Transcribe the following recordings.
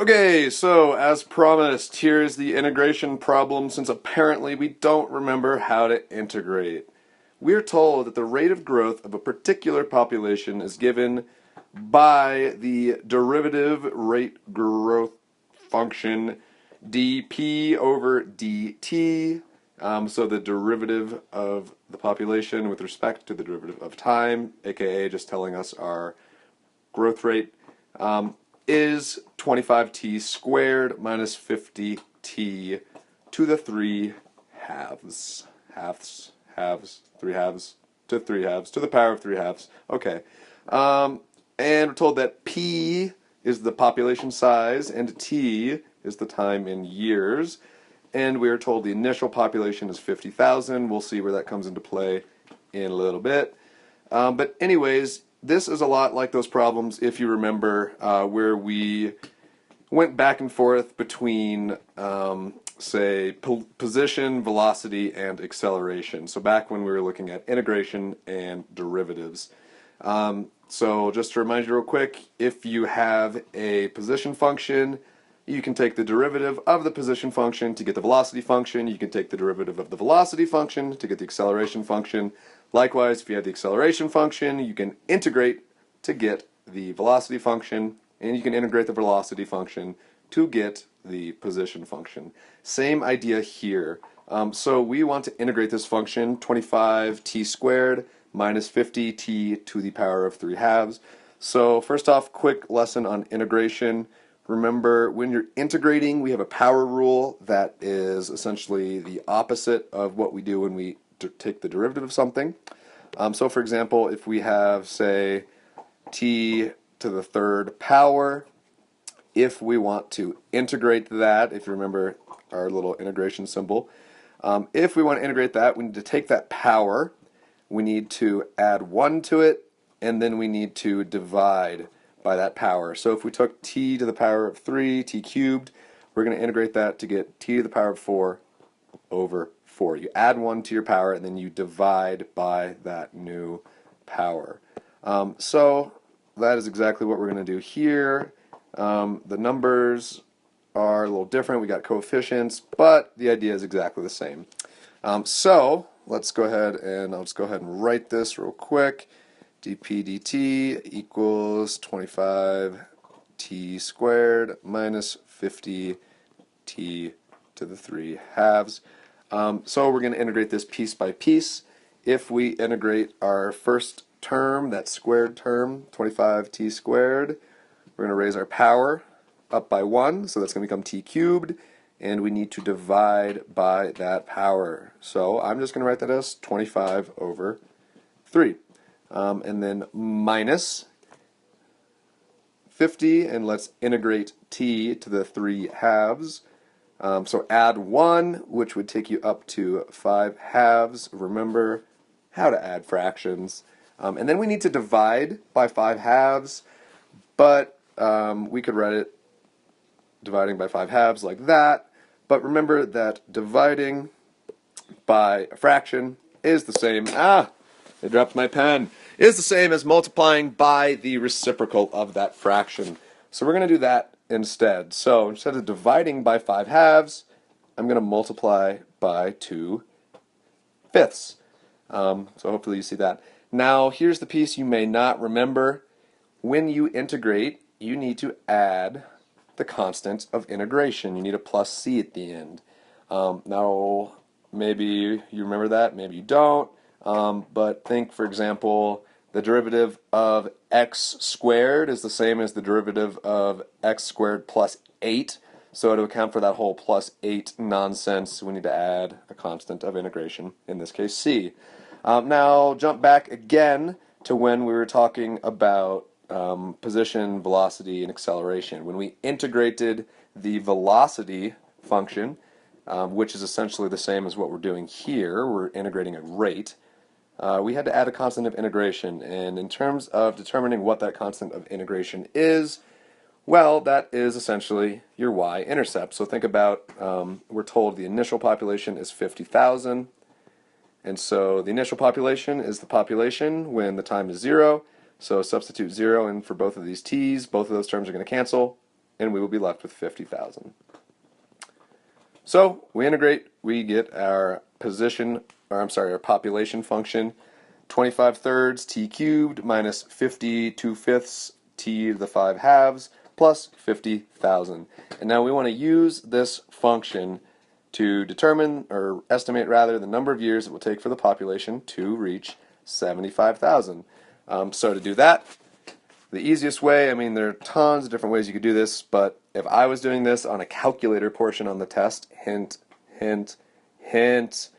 Okay, so as promised, here's the integration problem since apparently we don't remember how to integrate. We're told that the rate of growth of a particular population is given by the derivative rate growth function dp over dt. So the derivative of the population with respect to the derivative of time, aka just telling us our growth rate, is 25t squared minus 50t to the 3 halves. Halves, 3 halves, to 3 halves, to the power of 3 halves. Okay. And we're told that P is the population size and T is the time in years. And we are told the initial population is 50,000. We'll see where that comes into play in a little bit. But anyways, this is a lot like those problems, if you remember, where we went back and forth between, say, position, velocity, and acceleration. So back when we were looking at integration and derivatives. So just to remind you real quick, if you have a position function, you can take the derivative of the position function to get the velocity function. You can take the derivative of the velocity function to get the acceleration function. Likewise, if you have the acceleration function, you can integrate to get the velocity function, and you can integrate the velocity function to get the position function. Same idea here. So we want to integrate this function, 25t squared minus 50t to the power of 3 halves. So first off, quick lesson on integration. Remember, when you're integrating, we have a power rule that is essentially the opposite of what we do when we take the derivative of something. So for example, if we have, say, t to the third power, if we want to integrate that, if you remember our little integration symbol, if we want to integrate that, we need to take that power, we need to add 1 to it, and then we need to divide by that power. So if we took t to the power of 3, t cubed, we're going to integrate that to get t to the power of 4 over 4. You add 1 to your power and then you divide by that new power. So that is exactly what we're going to do here. The numbers are a little different. We got coefficients, but the idea is exactly the same. So let's go ahead and I'll just go ahead and write this real quick. dp dt equals 25t squared minus 50t to the 3 halves. So we're going to integrate this piece by piece. If we integrate our first term, that squared term, 25t squared, we're going to raise our power up by 1, so that's going to become t cubed, and we need to divide by that power. So I'm just going to write that as 25 over 3. And then minus 50, and let's integrate t to the 3 halves. So add 1, which would take you up to 5 halves. Remember how to add fractions. And then we need to divide by 5 halves, but we could write it dividing by 5 halves like that. But remember that dividing by a fraction is the same. I dropped my pen. Is the same as multiplying by the reciprocal of that fraction. So we're going to do that instead. So instead of dividing by 5 halves, I'm going to multiply by 2 fifths. So hopefully you see that. Now here's the piece you may not remember. When you integrate, you need to add the constant of integration. You need a plus c at the end. Now maybe you remember that, maybe you don't. But think, for example, the derivative of x squared is the same as the derivative of x squared plus 8. So to account for that whole plus 8 nonsense, we need to add a constant of integration, in this case c. Now jump back again to when we were talking about position, velocity, and acceleration. When we integrated the velocity function, which is essentially the same as what we're doing here, we're integrating a rate, we had to add a constant of integration. And in terms of determining what that constant of integration is, well, that is essentially your y-intercept. So think about, we're told the initial population is 50,000. And so the initial population is the population when the time is 0. So substitute 0 in for both of these t's. Both of those terms are going to cancel. and we will be left with 50,000. So we integrate, we get our our population function, 25 thirds t cubed minus 50 2/5 t to the 5 halves plus 50,000. And now we want to use this function to determine, or estimate rather, the number of years it will take for the population to reach 75,000. So to do that, the easiest way, I mean, there are tons of different ways you could do this, but if I was doing this on a calculator portion on the test, hint, hint, hint,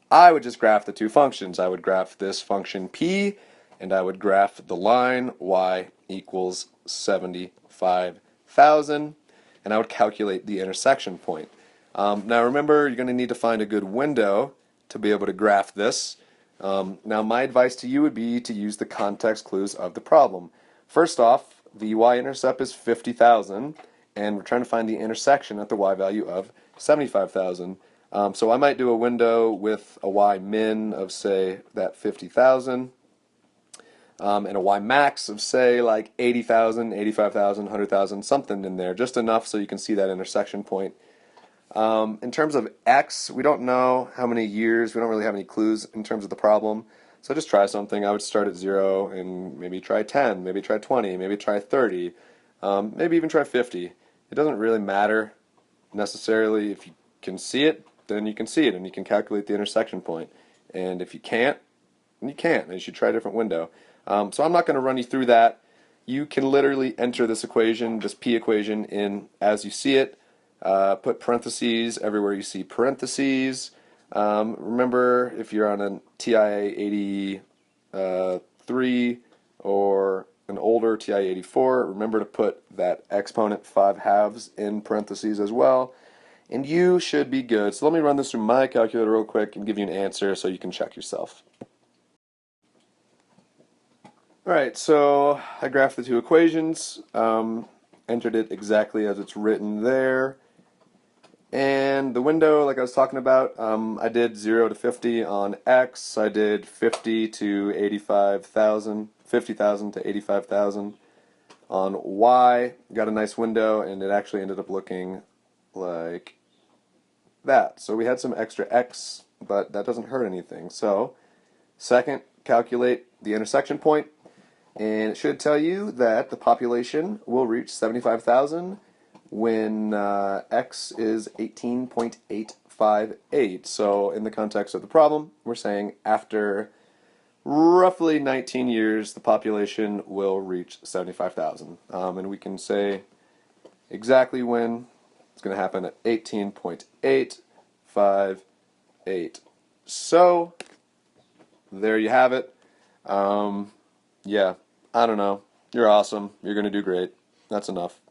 I would just graph the two functions. I would graph this function p, and I would graph the line y equals 75,000, and I would calculate the intersection point. Now remember, you're going to need to find a good window to be able to graph this. Now my advice to you would be to use the context clues of the problem. First off, the y-intercept is 50,000, and we're trying to find the intersection at the y value of 75,000. So I might do a window with a y-min of, say, that 50,000, and a y-max of, say, like 80,000, 85,000, 100,000, something in there, just enough so you can see that intersection point. In terms of x, we don't know how many years, we don't really have any clues in terms of the problem. So just try something. I would start at 0 and maybe try 10, maybe try 20, maybe try 30, maybe even try 50. It doesn't really matter necessarily. If you can see it, then you can see it and you can calculate the intersection point. And if you can't, then you can't. And you should try a different window. So I'm not going to run you through that. You can literally enter this equation, this p equation, in as you see it. Put parentheses everywhere you see parentheses. Remember, if you're on a TI-83 or an older TI-84, remember to put that exponent 5 halves in parentheses as well, and you should be good. So let me run this through my calculator real quick and give you an answer so you can check yourself. Alright, so I graphed the two equations, entered it exactly as it's written there. And the window, like I was talking about, I did 0 to 50 on X. I did 50 to 85,000, 50,000 to 85,000 on Y. Got a nice window, and it actually ended up looking like that. So we had some extra X, but that doesn't hurt anything. So, second, calculate the intersection point, and it should tell you that the population will reach 75,000 when x is 18.858. So in the context of the problem, we're saying after roughly 19 years, the population will reach 75,000. And we can say exactly when it's going to happen at 18.858. So there you have it. Yeah, I don't know. You're awesome. You're going to do great. That's enough.